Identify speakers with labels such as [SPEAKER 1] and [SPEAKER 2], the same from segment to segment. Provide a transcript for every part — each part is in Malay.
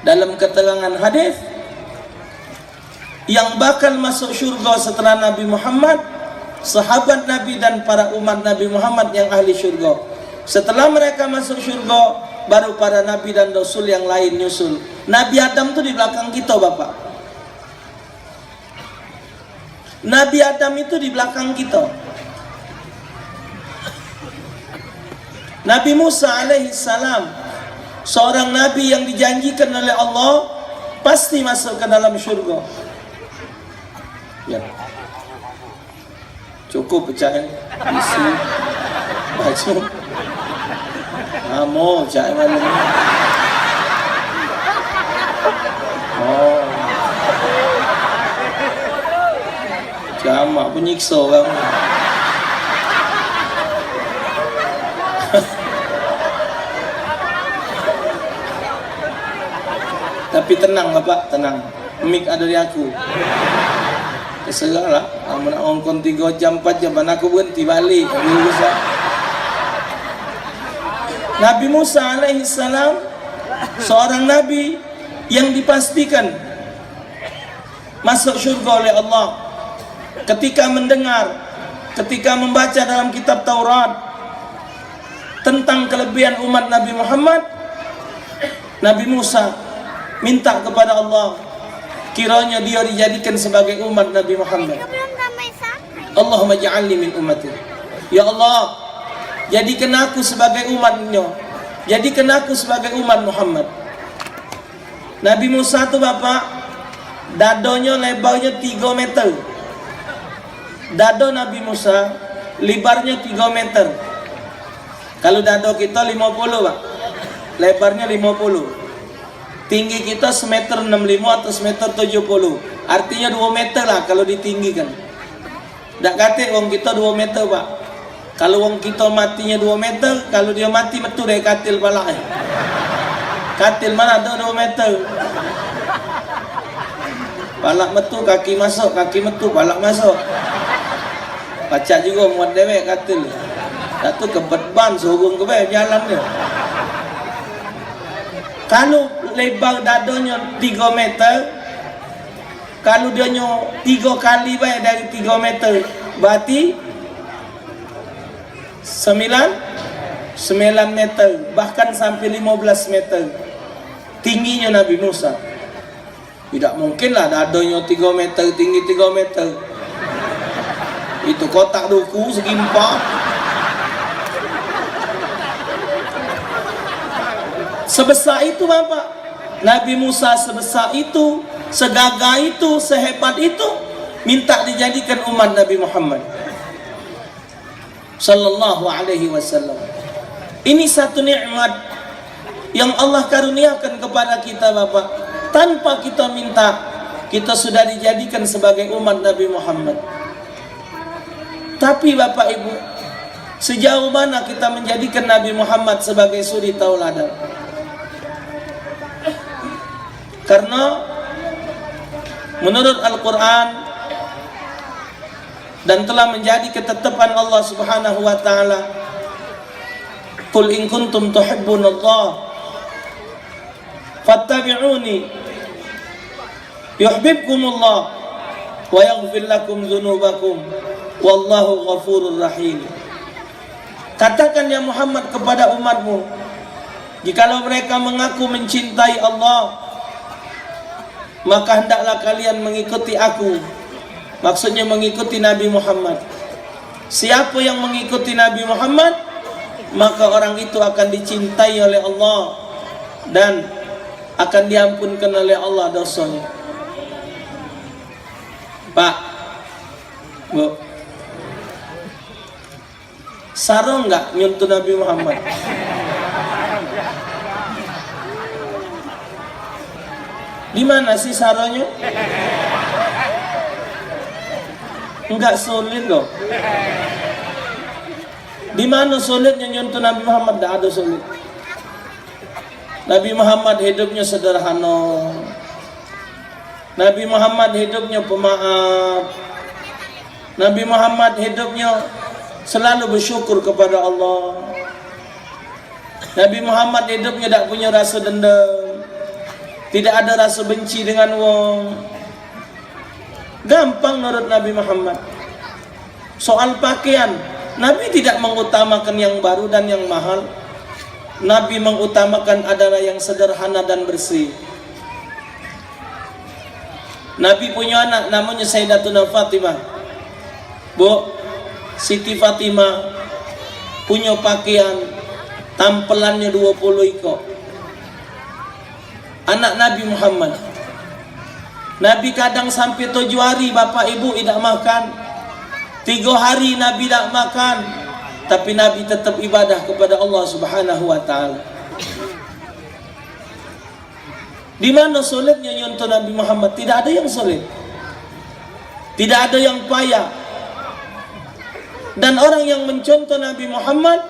[SPEAKER 1] dalam keterangan hadis, yang bakal masuk syurga setelah Nabi Muhammad, sahabat Nabi dan para umat Nabi Muhammad yang ahli syurga. Setelah mereka masuk syurga, baru para Nabi dan Rasul yang lain nyusul. Nabi Adam itu di belakang kita, Bapak. Nabi Adam itu di belakang kita. Nabi Musa alaihissalam, seorang Nabi yang dijanjikan oleh Allah pasti masuk ke dalam syurga. Ya, cukup pecahin isi baju kamu jangan malam. Oh, jamak penyiksa kamu. Tapi tenang Bapak, tenang. Mik ada di aku. Terserah lah. Kamu nak ngongkon 3 jam 4 jam, mana aku berhenti balik. Nabi Musa alaihissalam, seorang Nabi yang dipastikan masuk syurga oleh Allah. Ketika mendengar, ketika membaca dalam kitab Taurat tentang kelebihan umat Nabi Muhammad, Nabi Musa minta kepada Allah, kiranya dia dijadikan sebagai umat Nabi Muhammad. Allahumma ja'alni min ummati. Ya Allah, jadikan aku sebagai umatnya, jadikan aku sebagai umat Muhammad. Nabi Musa itu Bapak, dadonya lebarnya 3 meter. Dado Nabi Musa lebarnya 3 meter. Kalau dado kita 50 Pak, lebarnya 50. Tinggi kita semeter 65 atau semeter 70. Artinya 2 meter lah kalau ditinggikan. Tak kata orang kita 2 meter Pak. Kalau orang kita matinya 2 meter, kalau dia mati betul dari katil pala. Katil mana ada 2 meter. Palak metu kaki masuk, kaki metu palak masuk. Pacak juga muat dewek katil. Tak tu kebet ban sorong ke jalan dia. Kalau lebar dadonya 3 meter, kalau dia 3 kali baik dari 3 meter, berarti 9 meter, bahkan sampai 15 meter tingginya Nabi Musa. Tidak mungkinlah dadonya 3 meter, tinggi 3 meter. Itu kotak duku segimpa. Sebesar itu Bapak, Nabi Musa sebesar itu, segagah itu, sehebat itu, minta dijadikan umat Nabi Muhammad sallallahu alaihi wasallam. Ini satu nikmat yang Allah karuniakan kepada kita Bapak. Tanpa kita minta, kita sudah dijadikan sebagai umat Nabi Muhammad. Tapi Bapak Ibu, sejauh mana kita menjadikan Nabi Muhammad sebagai suri tauladan? Karena menurut Al-Quran dan telah menjadi ketetapan Allah Subhanahu wa ta'ala, qul in kuntum tuhibbunallah fattabi'uni yuhibbukumullah wa yaghfir lakum dzunubakum wallahu ghafurur rahim. Katakan ya Muhammad kepada umatmu, jikalau mereka mengaku mencintai Allah, maka hendaklah kalian mengikuti aku. Maksudnya mengikuti Nabi Muhammad. Siapa yang mengikuti Nabi Muhammad, maka orang itu akan dicintai oleh Allah dan akan diampunkan oleh Allah dosanya. Pak, Bu, sarung enggak nyuntuh Nabi Muhammad? Di mana sih saronya? Enggak sulit loh. Di mana sulitnya nyentuh Nabi Muhammad? Tidak ada sulit. Nabi Muhammad hidupnya sederhana. Nabi Muhammad hidupnya pemaaf. Nabi Muhammad hidupnya selalu bersyukur kepada Allah. Nabi Muhammad hidupnya tidak punya rasa dendam. Tidak ada rasa benci dengan wong. Gampang menurut Nabi Muhammad. Soal pakaian, Nabi tidak mengutamakan yang baru dan yang mahal. Nabi mengutamakan adalah yang sederhana dan bersih. Nabi punya anak namanya Sayyidatuna Fatimah. Bu, Siti Fatimah punya pakaian tampelannya 20 ekor. Anak Nabi Muhammad. Nabi kadang sampai 7 hari bapak ibu tidak makan. 3 hari Nabi tidak makan. Tapi Nabi tetap ibadah kepada Allah Subhanahu wa ta'ala. Di mana sulitnya nyontoh Nabi Muhammad? Tidak ada yang sulit. Tidak ada yang payah. Dan orang yang mencontoh Nabi Muhammad,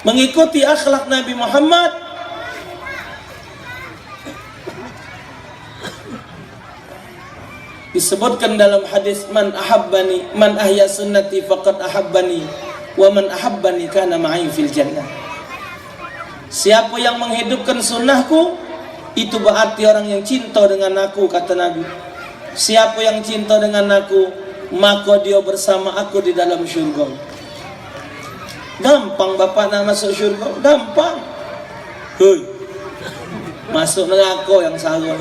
[SPEAKER 1] mengikuti akhlak Nabi Muhammad, disebutkan dalam hadis, man ahabbani man ahya sunnati faqad ahabbani wa man ahabbani kana ma'i fil jannah. Siapa yang menghidupkan sunnahku, itu berarti orang yang cinta dengan aku, kata Nabi. Siapa yang cinta dengan aku, maka dia bersama aku di dalam syurga. Gampang bapak nak masuk syurga, gampang. Hei, masuk neraka yang salah.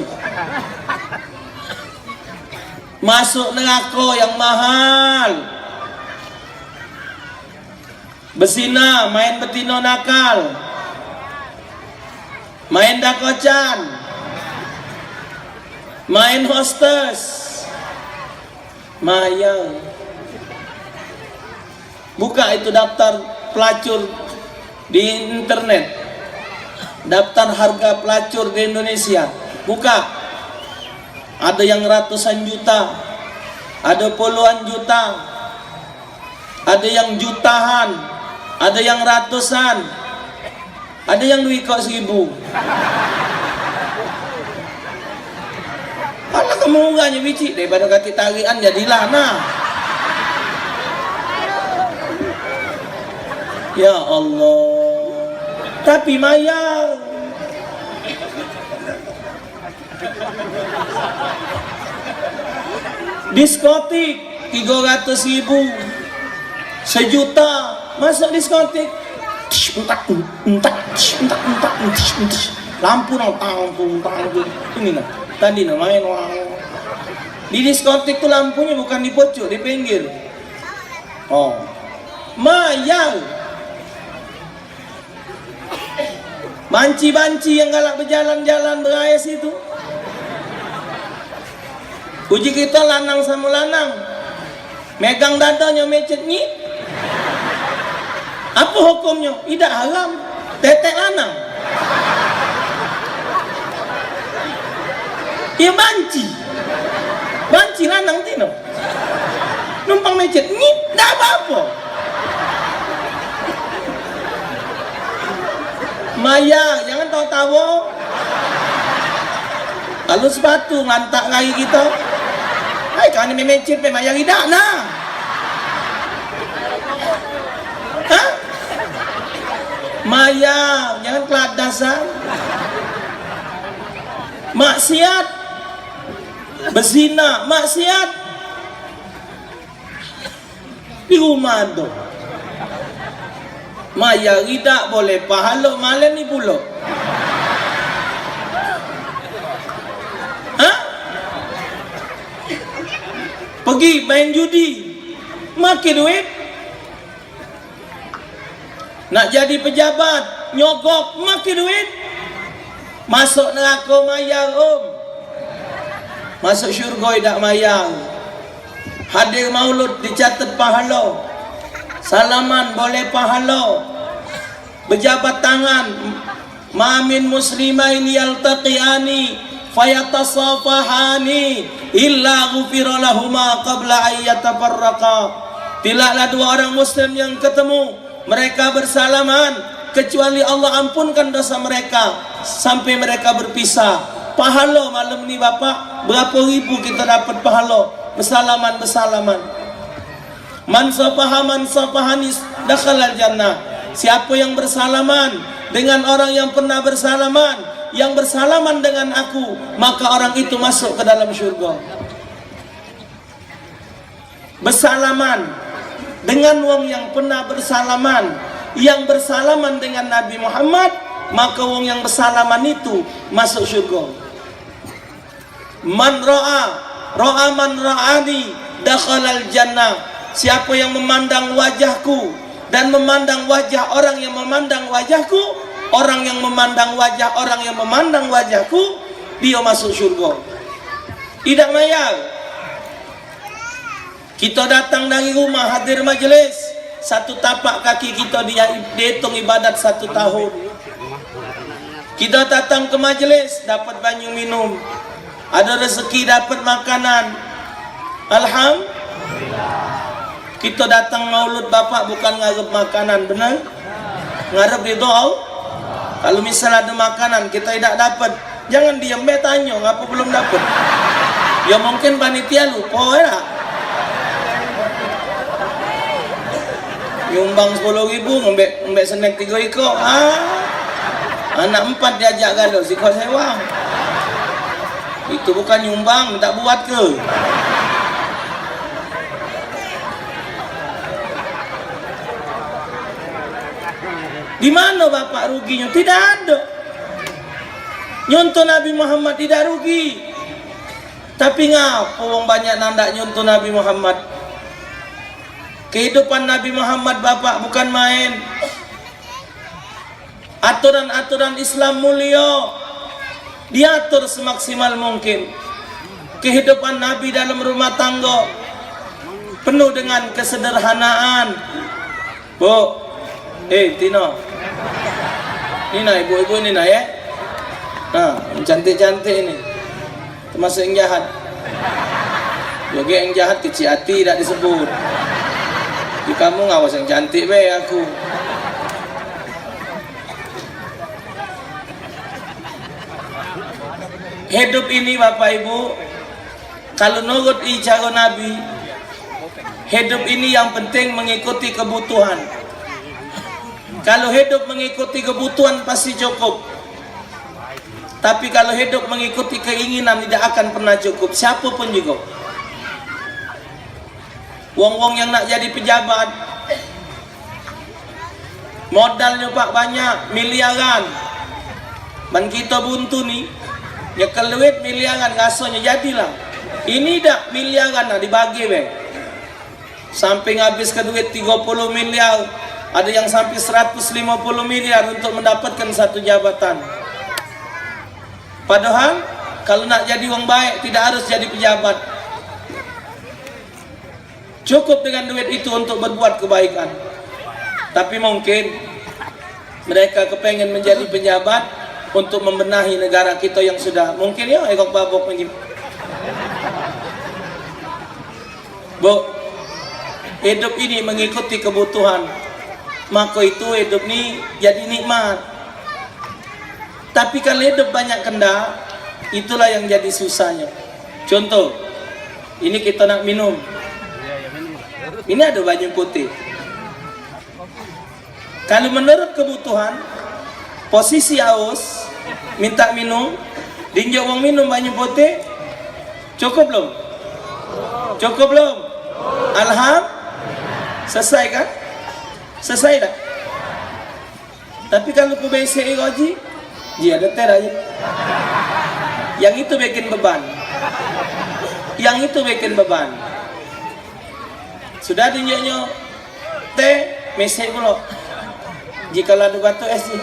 [SPEAKER 1] Masuk neraka yang mahal. Berzina, main betina nakal, main dakocan, main hostess, maya. Buka itu daftar pelacur di internet, daftar harga pelacur di Indonesia. Buka. Ada yang ratusan juta, ada puluhan juta, ada yang jutaan, ada yang ratusan, ada yang duit kok 1000. Alah kamu enggaknya biji daripada kati tarian jadilah nah. Ya Allah. Tapi maya. Diskotik 300.000, 1 juta masuk diskotik. Lampu ini nah tadi nah main di diskotik tuh lampunya bukan di pojok, di pinggir. Oh, mayang. Banci-banci yang galak berjalan-jalan berayas itu. Uji kita lanang sama lanang, megang dadanya mecet ni. Apa hukumnya? Tidak haram. Tetek lanang. Dia banci. Banci lanang tino. Numpang mecet ni, tak apa-apa. Maya, jangan tahu-tahu. Kalau sepatu ngantak kaki kita. Hai, kan ini mecet memang tidak nah. Hah? Maya, jangan keladasan. Maksiat, berzina, maksiat di rumah tu. Maya tidak boleh pahala malam ni pula. Pergi main judi, makin duit. Nak jadi pejabat, nyogok, makin duit. Masuk neraka mayang masuk syurga tidak mayang. Hadir maulud dicatat pahala. Salaman boleh pahala. Berjabat tangan, ma min muslimain yaltaqiyani fayatasafahani illa ghufira lahuma qabla an yatafarraqa. Tidaklah 2 orang muslim yang ketemu, mereka bersalaman, kecuali Allah ampunkan dosa mereka sampai mereka berpisah. Pahala malam ni bapak, berapa ribu kita dapat pahala bersalaman. Man safahani dakhalal jannah. Siapa yang bersalaman dengan orang yang pernah bersalaman, yang bersalaman dengan aku, maka orang itu masuk ke dalam syurga. Bersalaman dengan wong yang pernah bersalaman, yang bersalaman dengan Nabi Muhammad, maka wong yang bersalaman itu masuk syurga. Man ra'a man ra'ani dakhalal jannah. Siapa yang memandang wajahku dan memandang wajah orang yang memandang wajahku, orang yang memandang wajah orang yang memandang wajahku, dia masuk syurga. Tidak mayal kita datang dari rumah hadir majelis, satu tapak kaki kita dihitung ibadat 1 tahun. Kita datang ke majelis dapat banyu minum, ada rezeki dapat makanan, alhamdulillah. Kita datang maulud bapak bukan ngarep makanan, benar? Ngarep ridho Allah. Kalau misal ada makanan kita tidak dapat, jangan diam, tanya ngapa belum dapat. Ya mungkin panitia lupa ya. Nyumbang 10.000, ngembek snack 3 ekor. Anak 4 diajak galau, si kau sewang. Itu bukan nyumbang, tak buat ke? Di mana bapak ruginya? Tidak ada. Nyontoh Nabi Muhammad tidak rugi. Tapi ngapa orang banyak nandak nyontoh Nabi Muhammad? Kehidupan Nabi Muhammad bapak bukan main. Aturan-aturan Islam mulia diatur semaksimal mungkin. Kehidupan Nabi dalam rumah tangga penuh dengan kesederhanaan. Bu, Tino, Nina, ibu-ibu Nina ya. Nah, yang cantik-cantik ini termasuk yang jahat. Juga yang jahat kecil hati tidak disebut. Di kamu ngawas yang cantik be aku. Hidup ini bapak ibu, kalau nurut cara Nabi, hidup ini yang penting mengikuti kebutuhan. Kalau hidup mengikuti kebutuhan pasti cukup. Tapi kalau hidup mengikuti keinginan tidak akan pernah cukup, siapapun juga. Wong-wong yang nak jadi pejabat, modalnya pak banyak, miliaran. Dan kita buntu nih, nyekel duit miliaran, ngasonya jadilah. Ini dah miliaran lah dibagi be. Sampai habis ke duit 30 miliar, ada yang sampai 150 miliar untuk mendapatkan satu jabatan. Padahal kalau nak jadi orang baik tidak harus jadi pejabat. Cukup dengan duit itu untuk berbuat kebaikan. Tapi mungkin mereka kepengen menjadi pejabat untuk membenahi negara kita yang sudah mungkin ya ekok babok ini. Bu, hidup ini mengikuti kebutuhan, maka itu hidup ini jadi nikmat. Tapi kalau hidup banyak kendak, itulah yang jadi susahnya. Contoh, ini kita nak minum. Ini ada banyu putih. Kalau menurut kebutuhan, posisi haus, minta minum, dinjau wong minum banyu putih, cukup belum? Cukup belum? Alhamdulillah. Selesai kan? Selesai dah. Tapi kalau ku BCI gaji, dia ada ter aja. Yang itu bikin beban. Yang itu bikin beban. Sudah dinjaunya teh, mesek pula. Jika ada batu es sih.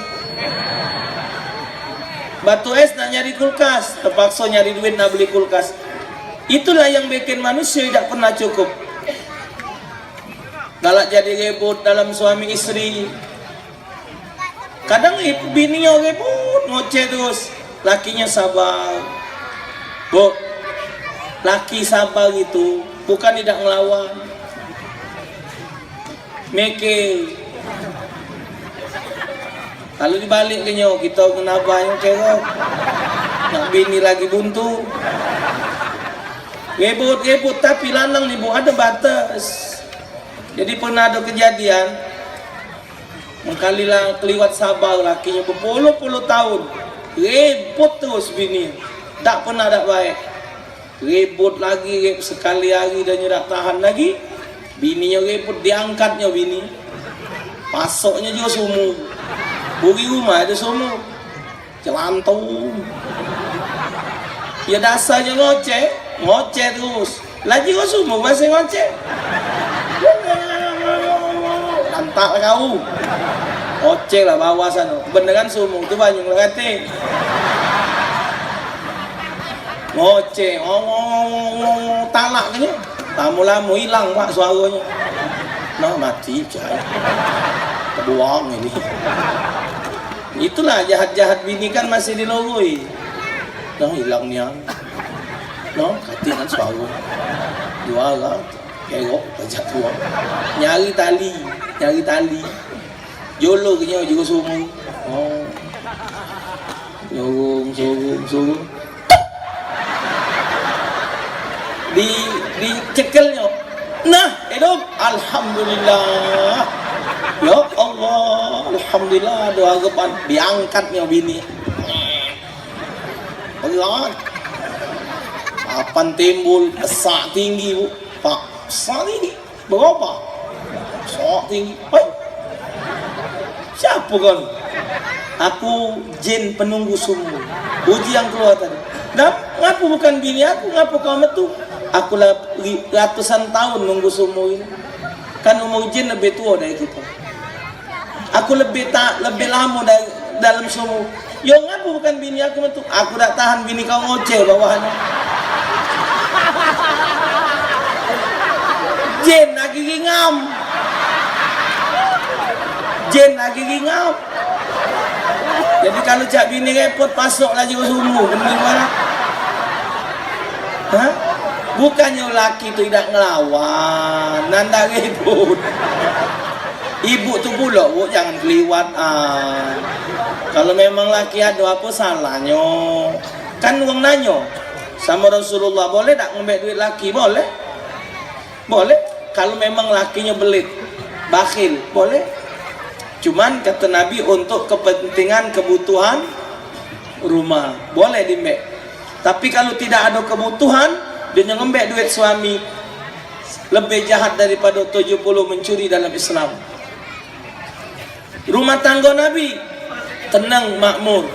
[SPEAKER 1] Batu es nak nyari kulkas, terpaksa nyari duit nak beli kulkas. Itulah yang bikin manusia tidak pernah cukup. Galak jadi ribut dalam suami istri. Kadang bininya ribut, ngoceh terus. Lakinya sabar. Bu, laki sabar itu bukan tidak ngelawan. Mikir. Kalau dibalik ke nyo, kita kenapa yang cerok. Nak bini lagi buntu. Ribut, tapi lanang nih bu, ada batas. Jadi pernah ada kejadian, mengkalilah keliwat sabar lakinya berpuluh-puluh tahun Ribut terus bini, tak pernah tak baik. Ribut lagi, sekali hari dan tak tahan lagi. Bininya ribut, diangkatnya bini. Pasoknya juga sumur. Buri rumah ada sumur. Celantung. Ya dasarnya ngoceh terus. Lagi kau sumur masih ngoceh. Lantak kau. Ngoceh lah bawah sana. Beneran sumur tu banyak lekate. Ngoceh, talak kayaknya. Tamu-lamu hilang pak suaranya. Nah mati cahaya. Kebuang ini. Itulah jahat-jahat bini kan masih dilogoi. Nah hilangnya. Nah katikan suara. Juara. Kerok pajak tua. Nyari tali. Jolo kayaknya juga semua. Oh. Sorong. Di cekelnya. Nah, hidup. Alhamdulillah. Ya Allah, alhamdulillah doa kepan diangkatnya bini. Allah. Kapan timbul esak tinggi bu? Pak, esak tinggi. Berapa? Esak tinggi. Hei. Siapa kan? Aku jin penunggu sumur. Uji yang keluar tadi. Dan ngapu bukan bini aku, ngapu kau metu? Aku ratusan tahun nunggu sumur ini. Kan umur jin lebih tua dari kita. Aku lebih lama dalam sumur. Yo ngapu bukan bini aku metu? Aku tak tahan bini kau ngoceh bawahnya. Jin lagi ngam. Jadi kalau cak bini repot pasok lagi ke sumur, bening mana? Hah? Bukannya laki itu tidak ngelawan, nanda ribut. Ibu tu pula, bu, jangan keliwat. Kalau memang laki ada apa salahnya? Kan uang nanyo sama Rasulullah, boleh tak ngambil duit laki? Boleh. Kalau memang lakinya belit, bakhil, boleh. Cuman kata Nabi untuk kepentingan kebutuhan rumah boleh dimbek. Tapi kalau tidak ada kebutuhan, dia ngembek duit suami, lebih jahat daripada 70 mencuri dalam Islam. Rumah tangga Nabi tenang makmur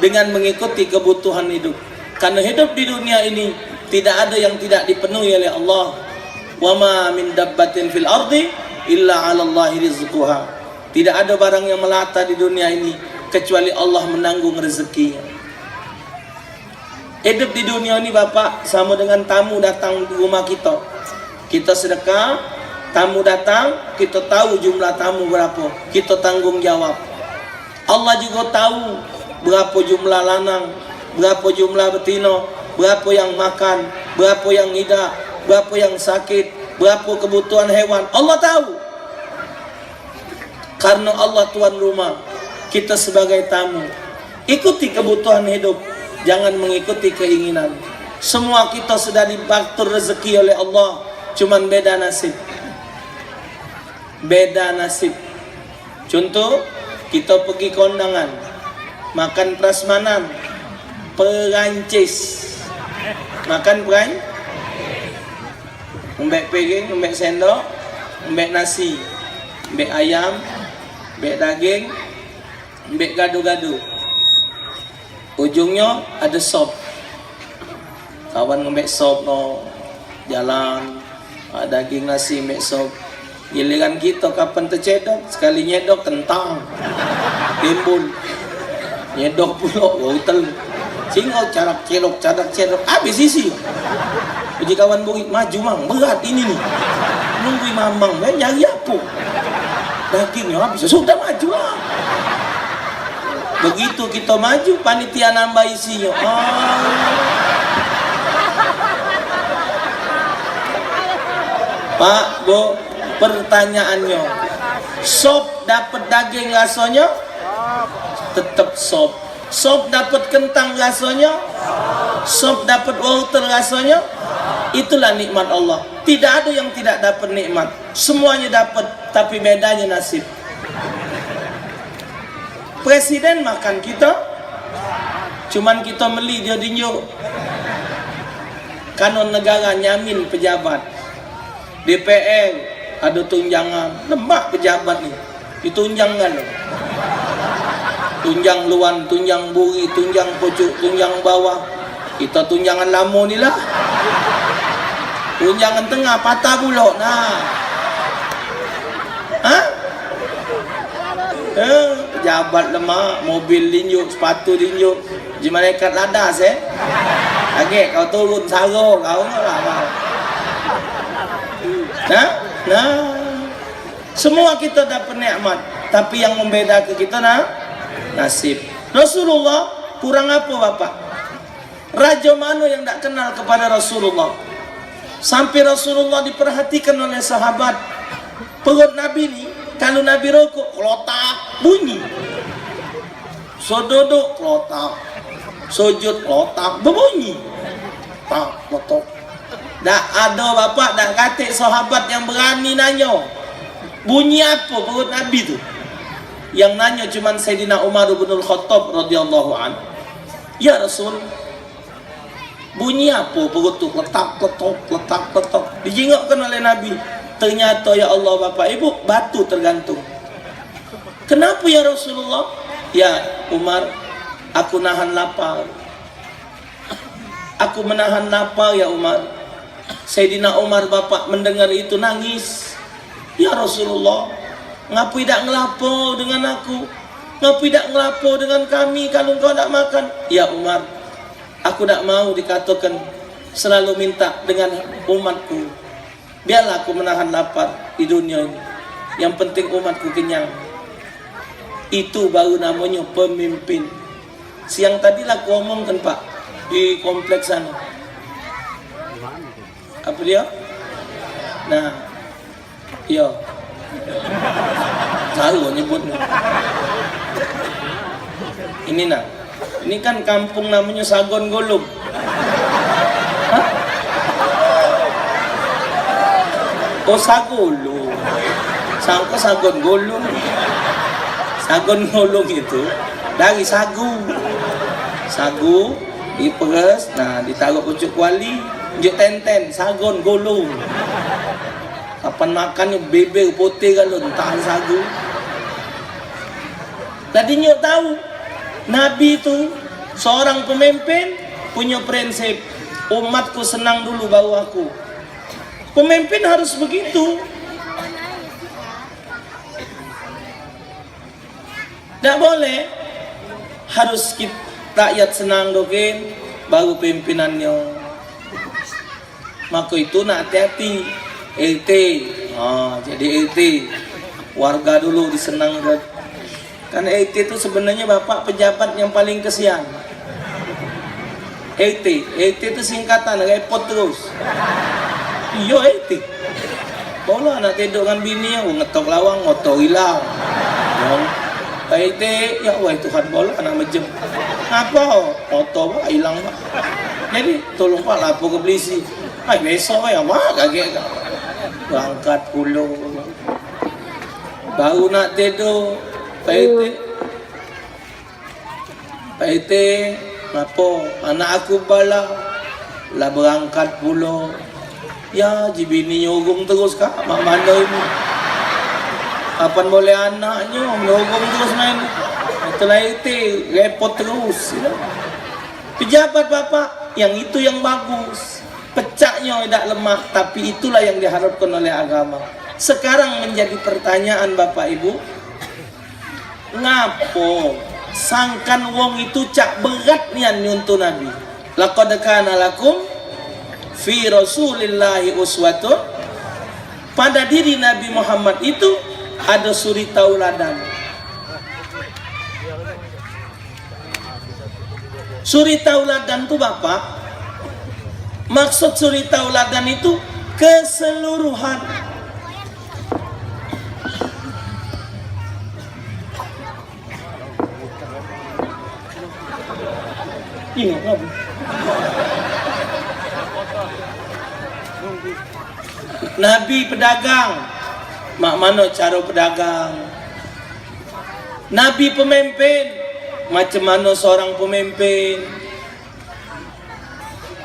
[SPEAKER 1] dengan mengikuti kebutuhan hidup. Karena hidup di dunia ini tidak ada yang tidak dipenuhi oleh Allah. Wa ma min dabbatin fil ardi illa 'ala Allahi rizquha. Tidak ada barang yang melata di dunia ini kecuali Allah menanggung rezekinya. Hidup di dunia ini Bapak sama dengan tamu datang di rumah kita. Kita sedekah, tamu datang, kita tahu jumlah tamu berapa, kita tanggung jawab. Allah juga tahu berapa jumlah lanang, berapa jumlah betina, berapa yang makan, berapa yang hidup, berapa yang sakit, berapa kebutuhan hewan. Allah tahu. Karena Allah tuan rumah, kita sebagai tamu. Ikuti kebutuhan hidup, jangan mengikuti keinginan. Semua kita sudah dibatur rezeki oleh Allah, cuman beda nasib. Contoh, kita pergi kondangan, makan prasmanan, Perancis. Makan Mbek piring, mbek sendok, mbek nasi, mbek ayam, mbek daging, mbek gado-gado. Ujungnya ada sop. Kawan ngembek sop no jalan, daging nasi mbek sop. Giliran kita kapan tercedok, sekali nyedok kentang, timbul, nyedok pula wortel, singok carak cerok, habis isi. Jadi kawan burit maju mang, berat ini nih, nunggu mamang, nyari apa? Dagingnya habis, sudah maju lah. Begitu kita maju, panitia nambah isinya. Pak, Bu, pertanyaannya, sop dapat daging rasanya? Tetap sop. Sop dapat kentang rasanya? Sop dapat wortel rasanya? Itulah nikmat Allah. Tidak ada yang tidak dapat nikmat. Semuanya dapat, tapi bedanya nasib. Presiden makan kita, Cuman kita meli dia tinjuk. Kanon negara nyamin pejabat. DPR ada tunjangan. Lembak pejabat ni. Ditunjangkan loh. Tunjang luan, tunjang buri, tunjang pucuk, tunjang bawah. Kita tunjangan lama ni lah. Tunjangan tengah patah bulok nah. Ha? Pejabat lemak, mobil linjuk, sepatu linjuk, di malaikat ladas Agak kau turun saro kau lah kau. Nah, semua kita dapat nikmat, tapi yang membedakan kita nasib. Rasulullah kurang apa bapak? Raja mana yang tak kenal kepada Rasulullah? Sampai Rasulullah diperhatikan oleh sahabat. Perut Nabi ni, kalau Nabi rokok, klotak, bunyi. So duduk, klotak. Sujud, klotak, berbunyi. Tak, klotak. Tak ada bapak, tak katik sahabat yang berani nanya. Bunyi apa perut Nabi tu? Yang nanya cuma Sayyidina Umar bin Al-Khattab radhiyallahu anhu. Ya Rasul, bunyi apa perut tu? Letak, letok, letak, letok. Dijengokkan oleh Nabi. Ternyata ya Allah bapak ibu, batu tergantung. Kenapa ya Rasulullah? Ya Umar, aku nahan lapar. Aku menahan lapar ya Umar. Sayyidina Umar bapak mendengar itu nangis. Ya Rasulullah, ngapa tidak ngelapor dengan aku? Ngapa tidak ngelapor dengan kami kalau kau tak makan? Ya Umar, aku tak mau dikatakan selalu minta dengan umatku. Biarlah aku menahan lapar di dunia ini. Yang penting umatku kenyang. Itu baru namanya pemimpin. Siang tadi lah aku omongkan Pak di kompleks sana. Apa dia? Nah, iya. Tahu nyebutnya. Ini nah. Ini kan kampung namanya Sagon Golong. Hah? Oh Sagolo. Sangka Sagon Golong. Sagon Golong itu dari sagu. Sagu diperes, nah ditaruh pucuk kuali, juk tenten, Sagon Golong. Kapan makannya beber putih kalau tahan sagu. Tadi nyok tahu Nabi itu seorang pemimpin punya prinsip, umatku senang dulu baru aku. Pemimpin harus begitu. Tak boleh. Harus kita rakyat senang dogen baru pimpinannya. Maka itu nak hati-hati. LT, jadi LT warga dulu disenangkan. Kan LT itu sebenarnya bapak pejabat yang paling kesian. LT itu singkatan repot terus. Iya LT. Bola nak tidur dengan bini ngetok lawang ngotor hilang. LT ya wah Tuhan bola anak mejem. Apa? Ngotor hilang pak. Jadi tolong pak lapor ke polisi. Besok ya mak kaget. Berangkat pulau baru nak tidur PT apa anak aku bala lah berangkat pulau ya jibini nyogong terus kak mak mana ini kapan boleh anaknya nyogong terus main itulah itu repot terus ya. Pejabat bapak yang itu yang bagus pecahnya tidak lemah, tapi itulah yang diharapkan oleh agama. Sekarang menjadi pertanyaan Bapak Ibu, ngapo sangkan wong itu cak berat nian nyuntuh Nabi. Laqad kana lakum fi Rasulillahi uswatun. Pada diri Nabi Muhammad itu ada suri tauladan. Suri tauladan itu Bapak, maksud suri tauladan itu keseluruhan. Ingat apa? Nabi pedagang. Mak mana cara pedagang? Nabi pemimpin. macam mana seorang pemimpin.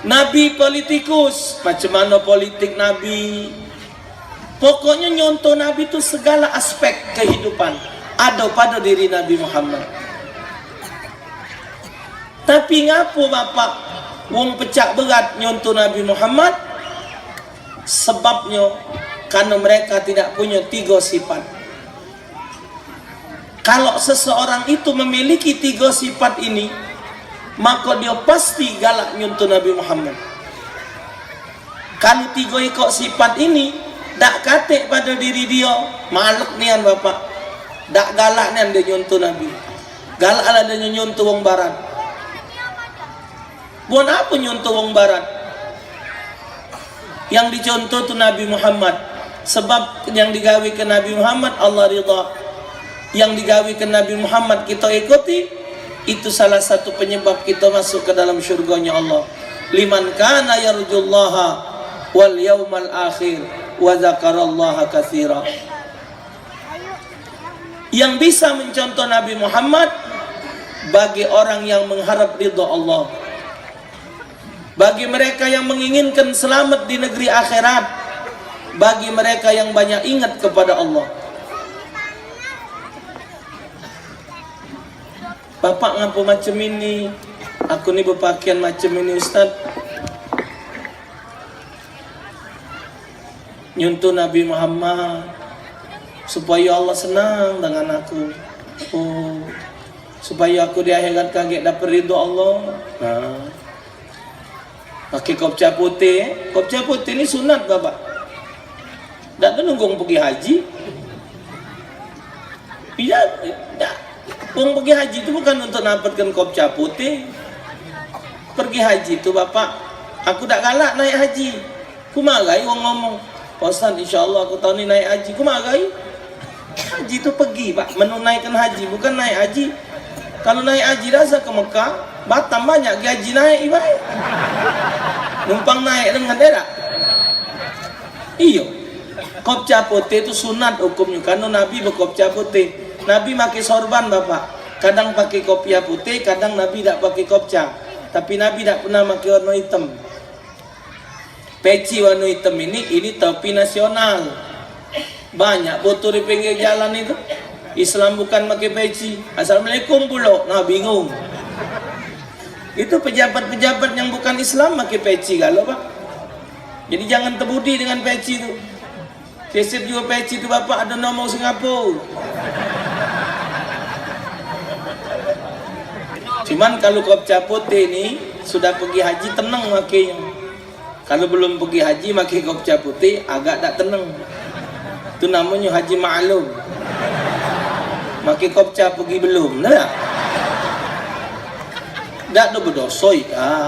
[SPEAKER 1] Nabi politikus, macam mana politik Nabi. Pokoknya nyontoh Nabi itu segala aspek kehidupan ada pada diri Nabi Muhammad. Tapi ngapo bapak wong pecah berat nyontoh Nabi Muhammad? Sebabnya karena mereka tidak punya 3 sifat. Kalau seseorang itu memiliki 3 sifat ini, maka dia pasti galak nyontoh Nabi Muhammad. Kalau 3 ikut sifat ini dak katik pada diri dia, maluk nian bapak, dak galak nian dia nyontoh Nabi. Galak lah dia nyontoh wong barat. Buat apa nyontoh wong barat? Yang dicontoh tu Nabi Muhammad. Sebab yang digawi ke Nabi Muhammad Allah ridha. Yang digawi ke Nabi Muhammad kita ikuti, itu salah satu penyebab kita masuk ke dalam syurganya Allah. Liman kana yarjullaha wal yaumal akhir wa dzakarallaha katsira. Yang bisa mencontoh Nabi Muhammad bagi orang yang mengharap ridha Allah, bagi mereka yang menginginkan selamat di negeri akhirat, bagi mereka yang banyak ingat kepada Allah. Bapak ngapa macam ini? Aku ni berpakaian macam ini Ustaz. Nyontoh Nabi Muhammad supaya Allah senang dengan aku. Oh, supaya aku di akhirat kaget dapat ridho Allah. Nah, pakai kopca putih. Kopca putih ni sunat bapak. Tak ada nunggu pergi haji. Tidak, tidak. Orang pergi haji itu bukan untuk dapatkan kopca putih. Pergi haji itu bapak, aku tak galak naik haji. Ku magai orang ngomong, Pak Ustaz insyaAllah aku tahun ni naik haji. Ku magai. Haji itu pergi pak, menunaikan haji, bukan naik haji. Kalau naik haji rasa ke Mekah, Batam banyak gaji naik ibarat. Numpang naik dengan dia. Iyo. Kopca putih itu sunat hukumnya, karena Nabi berkopca putih. Nabi pakai sorban bapak, kadang pakai kopiah putih, kadang Nabi tak pakai kopca. Tapi Nabi tak pernah pakai warna hitam. Peci warna hitam ini topi nasional. Banyak foto di pinggir jalan itu. Islam bukan pakai peci. Assalamualaikum pula, nah bingung. Itu pejabat-pejabat yang bukan Islam pakai peci kalau pak. Jadi jangan terbudi dengan peci itu. Keset juga peci itu bapak ada nomor Singapura. Cuman kalau kopca putih ini sudah pergi haji tenang makainya. Kalau belum pergi haji makai kopca putih agak tak tenang. Itu namanya haji ma'lum. Makai kopca pergi belum, nah. Tak ada berdosa ya.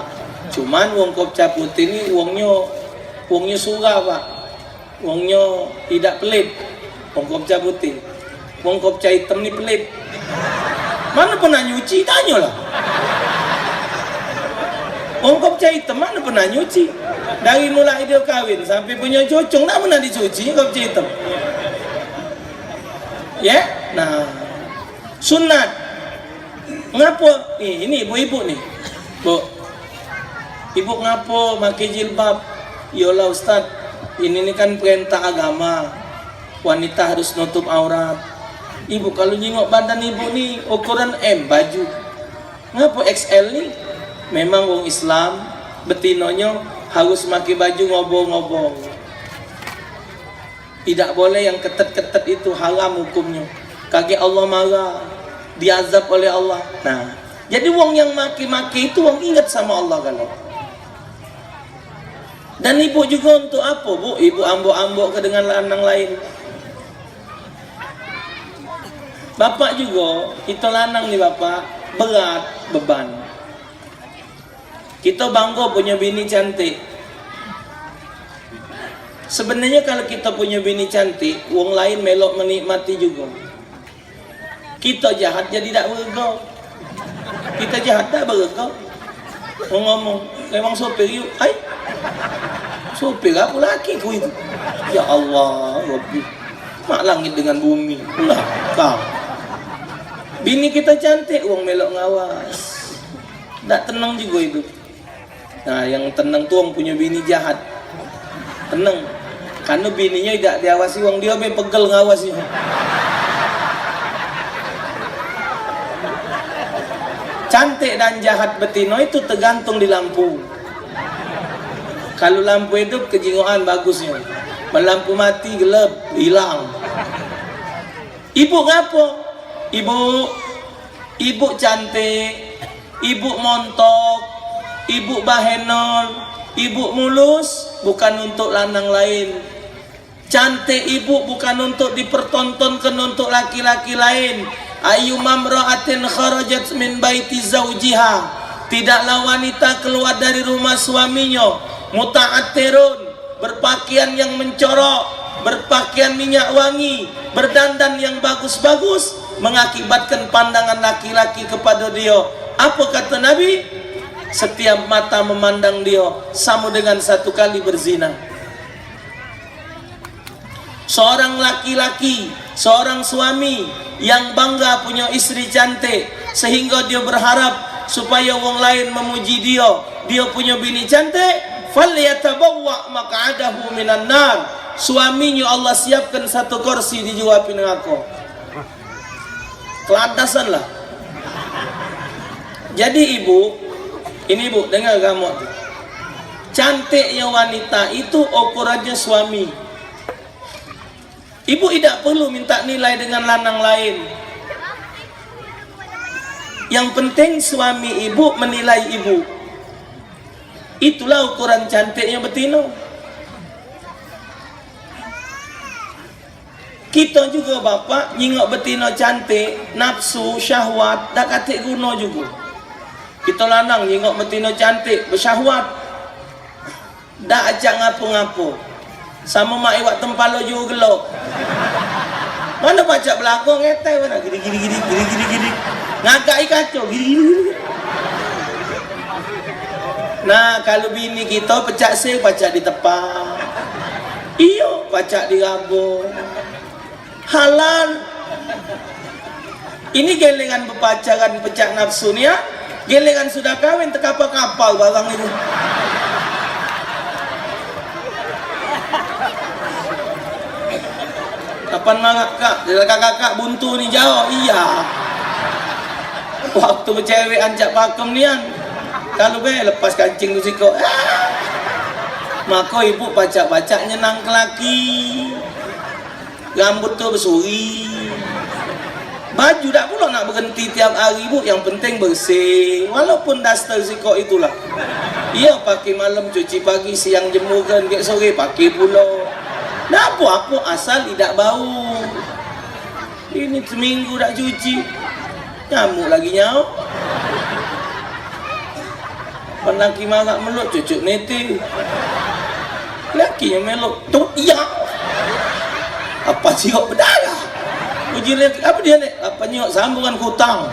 [SPEAKER 1] Cuman wong kopca putih ni wongnya surah pak. Wongnya tidak pelit. Wong kopca putih. Wong kopca hitam ni pelit. Mana pernah nyuci? Tanyalah. Wong kopca hitam mana pernah nyuci? Dari mulai dia kahwin sampai punya cocong tak pernah dicuci kopca hitam. Ya? Nah, sunat. Ngapa? Ini ibu-ibu nih. Bu. Ibu ngapa pakai jilbab? Yalah Ustaz, ini kan perintah agama. Wanita harus nutup aurat. Ibu kalau nyengok badan ibu nih ukuran M baju. Ngapa XL nih? Memang wong Islam betinonya harus pakai baju ngobong-ngobong. Tidak boleh yang ketat-ketat, itu haram hukumnya. Kaki Allah marah, diazab oleh Allah. Nah, jadi wong yang maki-maki itu wong ingat sama Allah kalau. Dan ibu juga untuk apa bu? Ibu ambok-ambok ke dengan lanang lain. Bapak juga, kita lanang nih bapak, berat beban. Kita bangga punya bini cantik. Sebenarnya kalau kita punya bini cantik, wong lain melok menikmati juga. Kita jahat jadi tak bergau. Kita jahat tak bergau. Ngomong, memang sopir yuk, hai. Sopir aku laki ku itu. Ya Allah, Rabbi. Mak langit dengan bumi. Ulah kau. Bini kita cantik, uang melok ngawas. Tak tenang juga hidup. Nah, yang tenang tuh orang punya bini jahat. Tenang. Karena bininya tidak diawasi, uang dia pegel ngawasi. Cantik dan jahat betina itu tergantung di lampu. Kalau lampu hidup kejingoan bagusnya. Lampu mati gelap, hilang. Ibu ngapo? Ibu cantik, ibu montok, ibu bahenol, ibu mulus, bukan untuk lanang lain. Cantik ibu bukan untuk dipertontonkan untuk laki-laki lain. Ayu mamra'atin kharajat min baiti zawjiha, tidaklah wanita keluar dari rumah suaminya muta'attirun, berpakaian yang mencorok, berpakaian minyak wangi, berdandan yang bagus-bagus, mengakibatkan pandangan laki-laki kepada dia. Apa kata Nabi? Setiap mata memandang dia sama dengan satu kali berzina. Seorang laki-laki, seorang suami yang bangga punya istri cantik, sehingga dia berharap supaya orang lain memuji dia punya bini cantik, falyatabawwa maq'adahu minan nar. Suaminya Allah siapkan satu kursi di jiwa neraka. Kelantasan lah. Jadi ibu, ini bu, dengar kamu tuh. Cantiknya wanita itu ukurannya suami. Ibu tidak perlu minta nilai dengan lanang lain. Yang penting suami ibu menilai ibu. Itulah ukuran cantiknya betina. Kita juga bapak nyingok betina cantik, nafsu, syahwat, dah katik guna juga. Kita lanang nyingok betina cantik, bersyahwat, dah ajak ngapo-ngapo. Sama mak iwak tempalo juga gelok. Mana baca belakang ngetai mana gini. Ngagai kacau gini. Nah, kalau bini kita pecak sel, pacak di tepak. Iyo, pacak di rabung. Halal. Ini gelengan berpacaran pecak nafsu ni ya. Gelengan sudah kawin terkapal-kapal barang itu. Kapan mangak kak? Kakak buntu ni jauh. Iya. Waktu bercewek anjak pakem ni kan. Kalau lepas kancing tu siko. Maka ibu pacak-pacak nyenang ke laki. Rambut tu bersuri. Baju tak pula nak berhenti tiap hari ibu. Yang penting bersih. Walaupun daster siko itulah. Iya pakai malam cuci pagi, siang jemurkan, ke sore pakai pula. Dah apa-apa asal tidak bau. Ini seminggu tak cuci, nyamuk lagi nyamuk. Laki marah meluk cucuk neti. Laki yang meluk tu iya. Apa siok berdarah? Uji laki apa dia ni? Apa nyok sambungan kutang?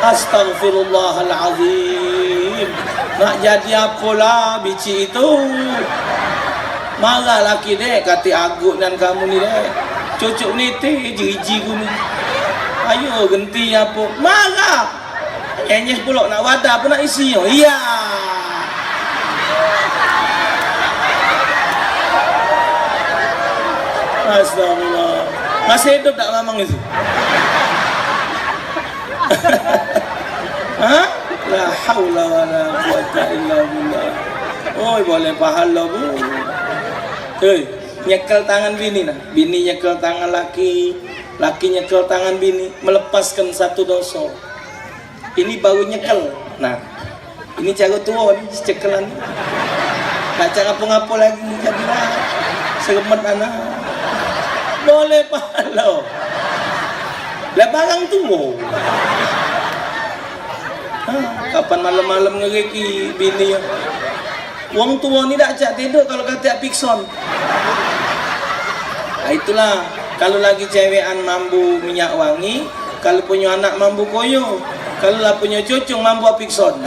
[SPEAKER 1] Astaghfirullahalazim. Nak jadi apalah bici itu? Marah laki dek kata agut dan kamu ni dek. Cucuk neti jiji ku ni. Ayo genti apa? Marah. Enyeh pula nak wadah apa nak isi yo. Iya. Astagfirullah. Masih hidup tak mamang itu? Ha? La haula wala quwwata illa billah. Oi boleh pahala bu. Hei, nyekel tangan bini nah. Bini nyekel tangan laki, laki nyekel tangan bini, melepaskan satu dosa. Ini baru nyekel. Nah, ini cara tua ni, cekelan. Tak cara ngapa-ngapa lagi jadilah seremet anak. Boleh pahala. Lah barang tua. Kapan malam-malam ngereki bini ya. Wong tua ni tak ajak tidur kalau kata pikson. Nah, itulah kalau lagi cewekan mambu minyak wangi, kalau punya anak mambu koyo, kalau lah punya cucung mambu pikson.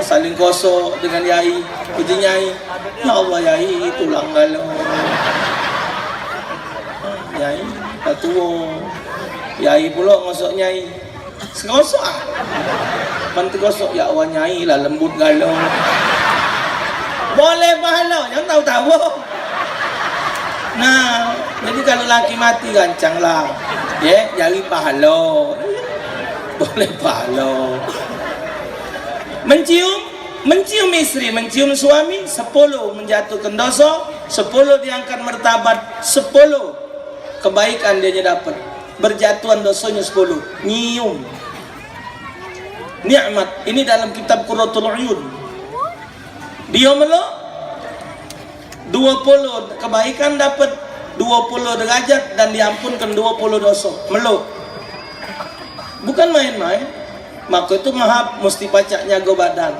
[SPEAKER 1] Saling kosok dengan yai, puji nyai. Ya Allah yai tulang galau. Nyai dah tua. Nyai pula ngosok nyai. Sekosok ah. Pantu gosok ya Allah nyai lah lembut galau. Boleh pahala, jangan tahu-tahu. Nah, jadi kalau laki mati gancang lah. Ya, jadi pahala. Boleh pahala. Mencium istri, mencium suami, 10 menjatuhkan dosa, 10 diangkat martabat, 10 kebaikan dia dapat. Berjatuhan dosanya 10. Nyium. Nikmat. Ini dalam kitab Qurratul Uyun. Dia melok 20 kebaikan dapat 20 derajat dan diampunkan 20 dosa. Melok. Bukan main-main. Maka itu mahab mesti pacak nyago badan.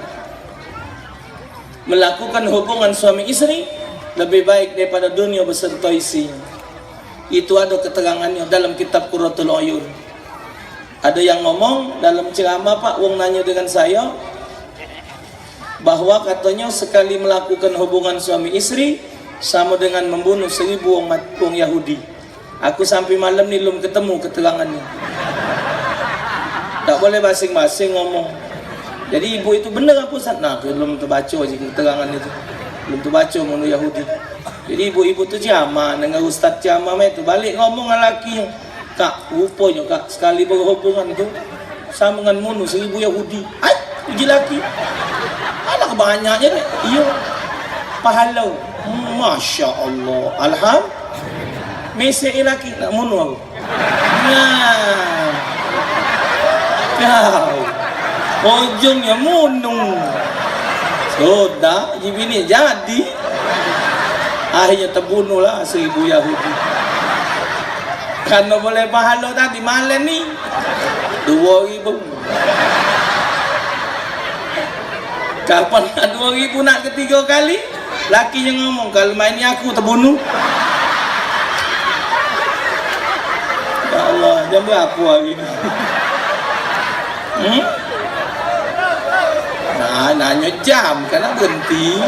[SPEAKER 1] Melakukan hubungan suami istri lebih baik daripada dunia beserta isinya. Itu ada keterangannya dalam kitab Qurratul Uyun. Ada yang ngomong dalam ceramah, Pak, wong nanya dengan saya bahwa katanya sekali melakukan hubungan suami istri sama dengan membunuh 1000 wong Yahudi. Aku sampai malam ni belum ketemu keterangannya. Tak boleh masing-masing ngomong. Jadi ibu itu benar apa Ustaz? Nah, belum terbaca je keterangan itu. Belum terbaca membunuh Yahudi. Jadi ibu-ibu tu ceramah dengan ustaz ceramah itu balik ngomong dengan lelaki, Kak, rupanya Kak sekali berhubungan tu sama dengan bunuh 1000 Yahudi. Ai, uji lelaki. Anak banyaknya ni. Iya. Pahala. Masya Allah. Alhamdulillah. Mesej lelaki nak bunuh aku. Nah. Kau. Ujungnya bunuh. Sudah, bini jadi. Akhirnya terbunuhlah 1000 Yahudi. Karena boleh pahala tadi malam ni 2000. Kapan 2000 nak ketiga kali? Laki yang ngomong kalau main ni aku terbunuh. Ya Allah, jam berapa hari ni? Nah, nanya jam, karena berhenti.